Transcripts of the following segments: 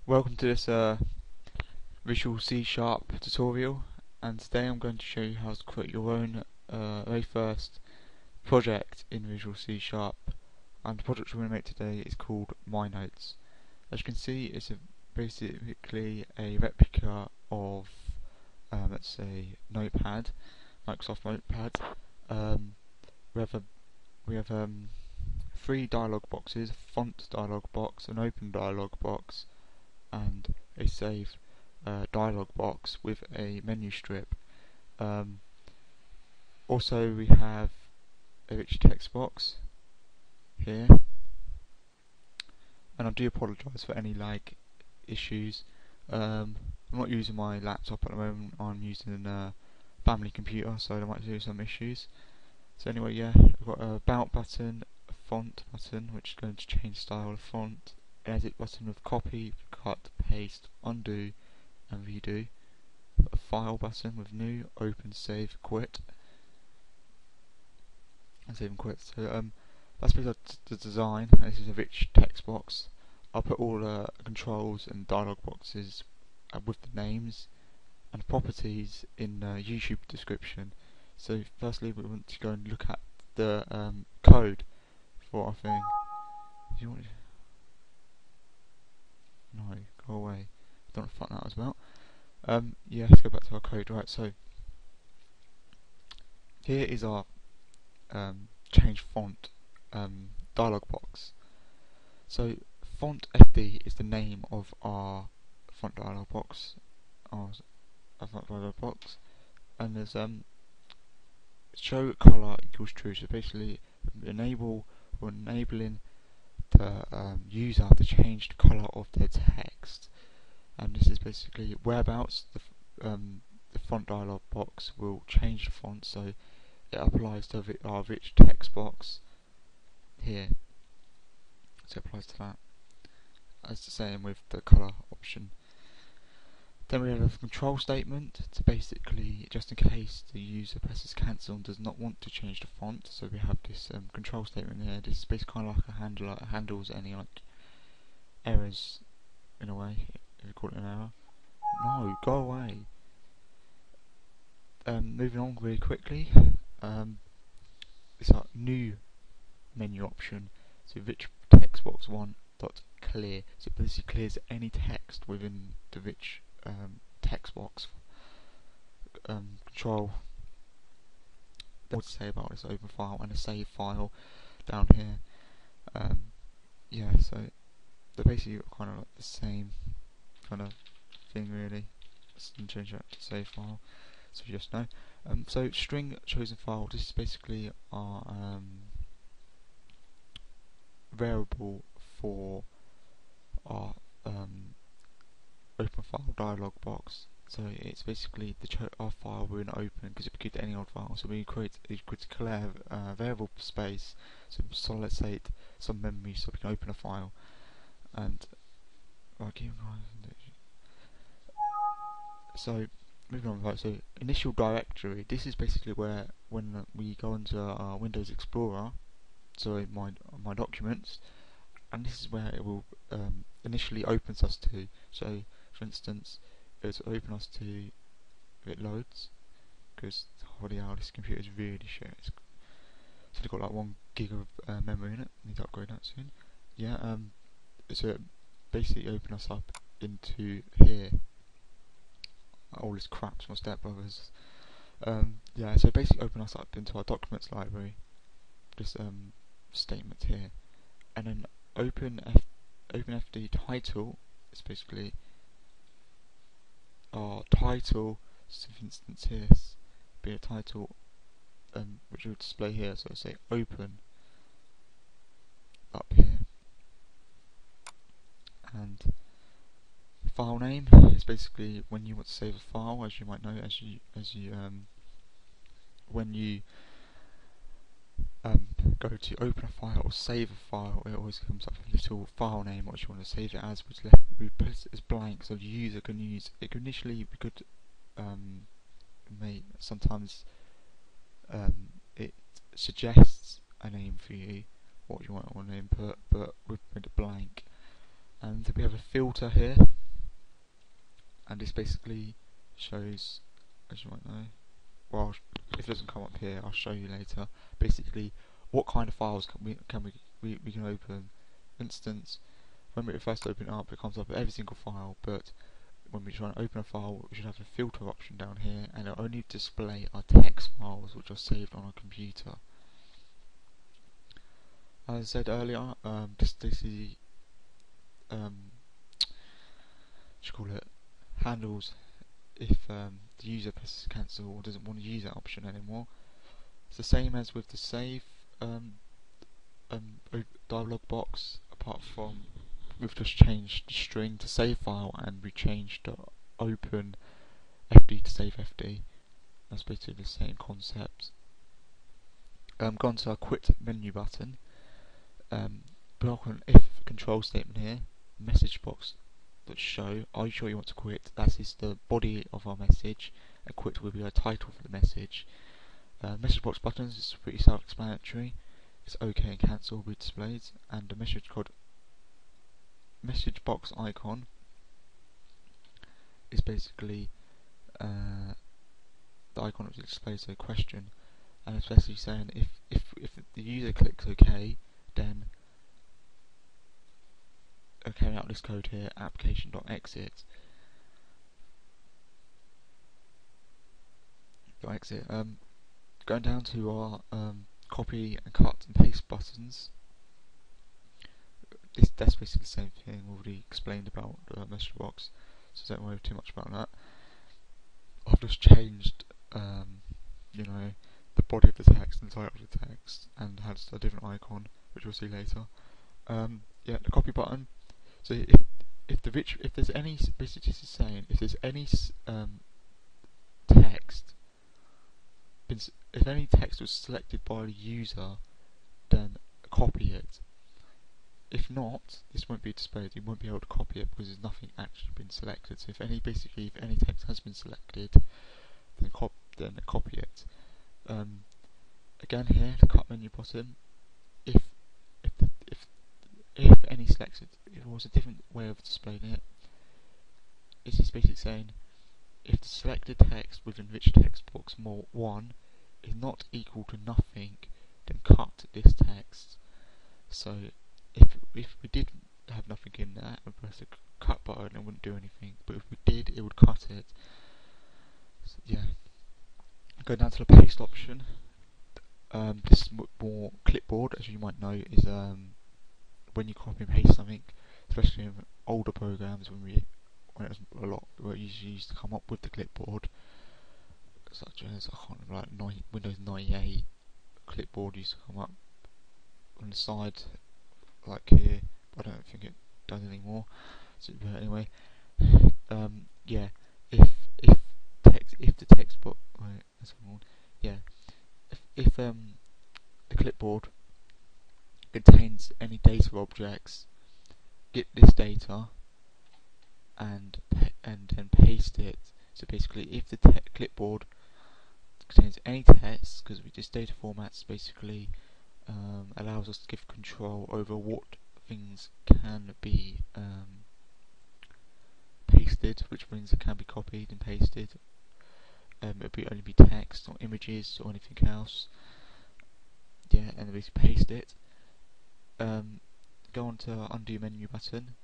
Welcome to this Visual C# tutorial, and today I'm going to show you how to create your own very first project in Visual C#. And the project we're going to make today is called MyNotes. As you can see, it's basically a replica of let's say Notepad, Microsoft Notepad. We have three dialog boxes: a font dialog box, an open dialog box, and a save dialog box with a menu strip. Also we have a rich text box here, and I do apologise for any lag issues. I'm not using my laptop at the moment, I'm using a family computer, so there might be some issues. So anyway, yeah, we've got a about button, a font button which is going to change style of font, an edit button with copy, cut, paste, undo and redo, a file button with new, open, save, quit, and save and quit. So that's basically the design, and this is a rich text box. I'll put all the controls and dialog boxes with the names and properties in the YouTube description. So firstly we want to go and look at the code for our thing. Do you want to... No, go away. I don't know what that was about. Yeah, let's go back to our code. Right, so here is our change font dialog box. So fontFD is the name of our font dialog box, and there's show color equals true. So basically, enabling the user to change the color of their text, and this is basically whereabouts the font dialog box will change the font, so it applies to our rich text box here. So it applies to that, as the same with the color option. Then we have a control statement to basically, just in case the user presses cancel and does not want to change the font, so we have this control statement here. This is basically kind of like a handler. It handles any like errors in a way, if you call it an error. No, go away. Moving on really quickly, it's our new menu option. So rich text box 1 dot clear. So it basically clears any text within the rich text box. Control. What to say about this open file and a save file down here. Yeah, so they're basically kind of like the same kind of thing really. Let's change that to save file, so you just know. So string chosen file. This is basically our variable for our open file dialog box. So it's basically our file we're going to open, because it could be any old file. So we could declare variable space, so let's say some memory, so we can open a file. And so moving on, right, so initial directory. This is basically where when we go into our Windows Explorer, so my documents, and this is where it will initially opens us to. So for instance, it'll open us to, if it loads, because holy hell, this computer is really shit. It's got like 1 gig of memory in it. Need to upgrade that soon. Yeah, so it basically open us up into here. All this crap from my stepbrothers. Yeah, so basically open us up into our documents library. This statement here, and then openFD title is basically our title. So for instance here, be a title which will display here. So say open up here, and file name is basically when you want to save a file. As you might know, when you go to open a file or save a file, it always comes up with a little file name what you want to save it as, which we put it as blank, so the user can use it. Initially we could sometimes it suggests a name for you, what you want to input, but we've made it blank. And we have a filter here, and this basically shows, as you might know, well, if it doesn't come up here, I'll show you later. Basically, what kind of files we can open. For instance, when we first open it up, it comes up with every single file, but when we try and open a file, we should have a filter option down here, and it'll only display our text files which are saved on our computer. As I said earlier, this is handles if the user presses cancel or doesn't want to use that option anymore. It's the same as with the save dialog box, apart from we've just changed the string to save file and we changed the open FD to saveFD. That's basically the same concept. Go on to our quit menu button. Block on if control statement here. Message box that show are you sure you want to quit. That is the body of our message, and quit will be our title for the message. Message box buttons is pretty self-explanatory. It's OK and cancel will be displayed, and the message box icon is basically the icon that displays a question, and it's basically saying if the user clicks OK, then carry out this code here, application.exit. Going down to our copy and cut and paste buttons. That's basically the same thing already explained about the message box, so don't worry too much about that. I've just changed, the body of the text and the title of the text, and had a different icon, which we'll see later. The copy button. So if there's any, basically this is saying if there's any text, if any text was selected by the user, then copy it. If not, this won't be displayed. You won't be able to copy it because there's nothing actually been selected. So if any text has been selected, then copy it. Again here, the cut menu button. If any selected, if it was a different way of displaying it, it's just basically saying if the selected text within which text box 1 is not equal to nothing, then cut this text. So if we did have nothing in there and press the cut button, it wouldn't do anything, but if we did, it would cut it. So, go down to the paste option. This is more clipboard, as you might know, is when you copy and paste something, especially in older programs when it was a lot where it usually used to come up with the clipboard, such as I can't remember, like Windows 98 clipboard used to come up on the side like here, but I don't think it does anymore. So but anyway, if the text book if the clipboard contains any data objects, get this data and then paste it. So basically, if the clipboard contains any text, because this data formats basically allows us to give control over what things can be pasted, which means it can be copied and pasted. It would only be text or images or anything else. And then we paste it. Go on to undo menu button.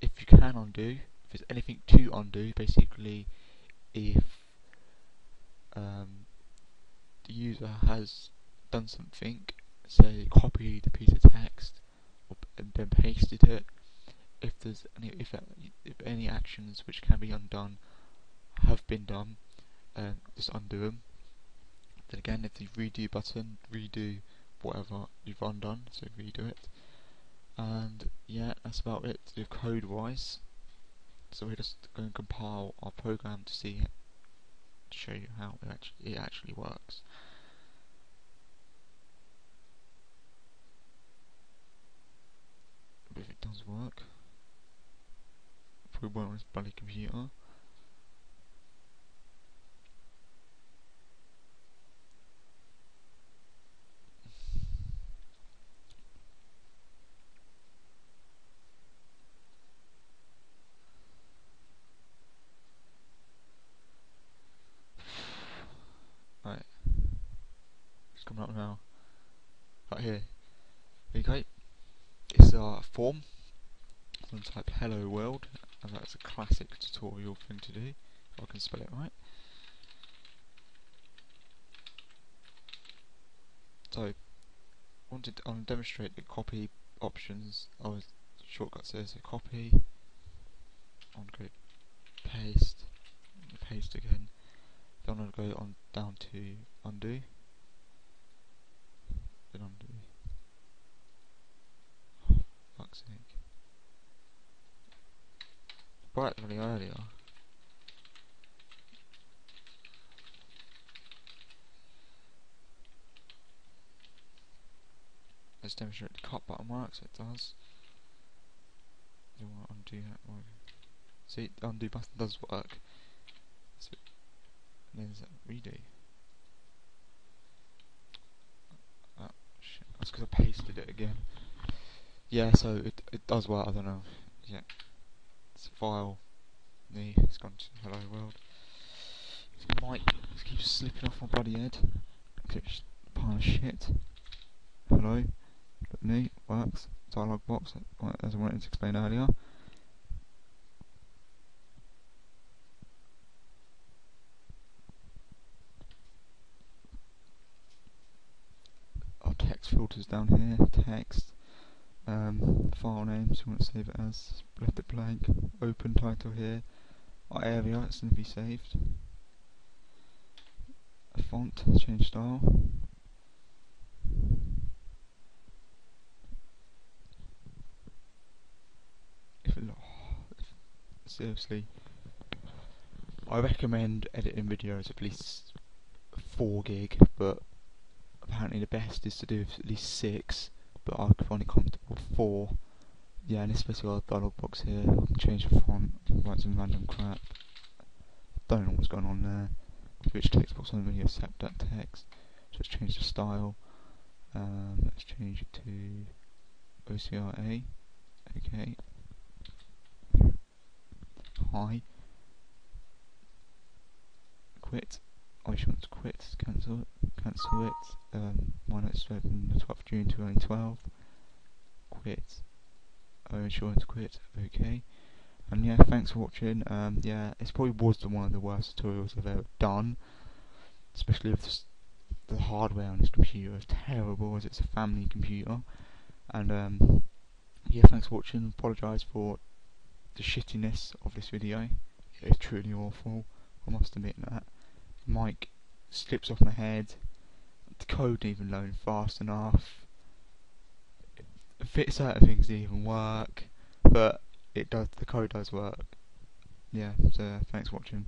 If you can undo, if there's anything to undo, basically if the user has done something, say copied a piece of text and then pasted it, if any actions which can be undone have been done, just undo them. Then again, if the redo button, redo whatever you've undone, so redo it. And that's about it to do code wise. So we're just going to compile our program to see it, to show you how it actually works. But if it does work, probably won't on this bloody computer. coming up now. Right here. Okay. It's a form. I'm going to type hello world, and that's a classic tutorial thing to do. If I can spell it right. So, wanted to demonstrate the copy options. Shortcut says copy. I'm going to paste. Paste again. Then I'm going to go on down to undo. Then undo. Fuck's sake. Brightly earlier. Let's demonstrate the cut button works. It does. You want to undo that one. See, the undo button does work. So, and then there's that redo. Oh, shit. That's because I pasted it again. Yeah, so it does work. I don't know. Yeah, it's a file. It's gone to hello world. This mic keeps slipping off my bloody head. It's a pile of shit. Hello. Me works. Dialog box, as I wanted to explain earlier. Our text filters down here. Text. File names. You want to save it as. Left it blank. Open title here. Our area. It's going to be saved. A font. Change style. Seriously, I recommend editing videos at least 4 gig, but apparently the best is to do at least 6, but I find it comfortable with 4. Yeah, and especially our dialog box here, I can change the font, write some random crap. Don't know what's going on there. Which text box only really accept that text. So let's change the style. Let's change it to OCRA. Okay. Hi. Quit. I just want to quit. Cancel it. Cancel it. MyNotes open the 12th of June 2012. Quit. Insurance quit. Okay. And yeah, thanks for watching. Yeah, it's probably one of the worst tutorials I've ever done. Especially if the hardware on this computer is terrible, as it's a family computer. And yeah, thanks for watching. Apologise for the shittiness of this video. It's truly awful, I must admit that. The mic slips off my head, the code didn't even load fast enough. Certain things didn't even work, but it does. The code does work. Yeah, so thanks for watching.